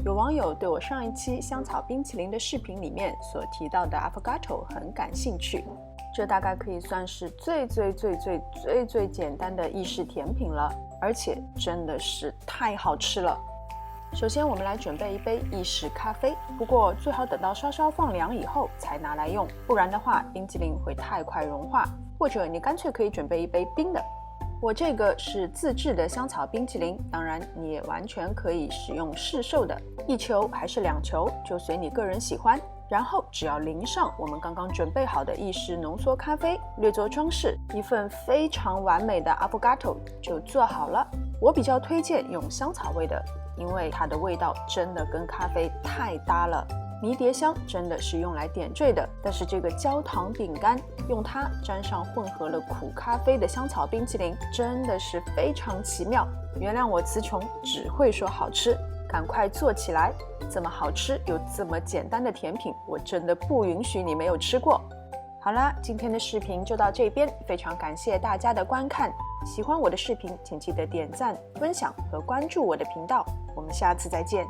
有网友对我上一期香草冰淇淋的视频里面所提到的 Affogato 很感兴趣，这大概可以算是最简单的意式甜品了，而且真的是太好吃了。首先我们来准备一杯意式咖啡，不过最好等到稍稍放凉以后才拿来用，不然的话冰淇淋会太快融化，或者你干脆可以准备一杯冰的。我这个是自制的香草冰淇淋，当然你也完全可以使用市售的，1球还是2球就随你个人喜欢，然后只要淋上我们刚刚准备好的意式浓缩咖啡，略作装饰，一份非常完美的 Affogato 就做好了。我比较推荐用香草味的，因为它的味道真的跟咖啡太搭了。迷迭香真的是用来点缀的，但是这个焦糖饼干用它沾上混合了苦咖啡的香草冰淇淋真的是非常奇妙。原谅我词穷，只会说好吃，赶快做起来！这么好吃又这么简单的甜品，我真的不允许你没有吃过。好啦，今天的视频就到这边，非常感谢大家的观看。喜欢我的视频，请记得点赞、分享和关注我的频道。我们下次再见。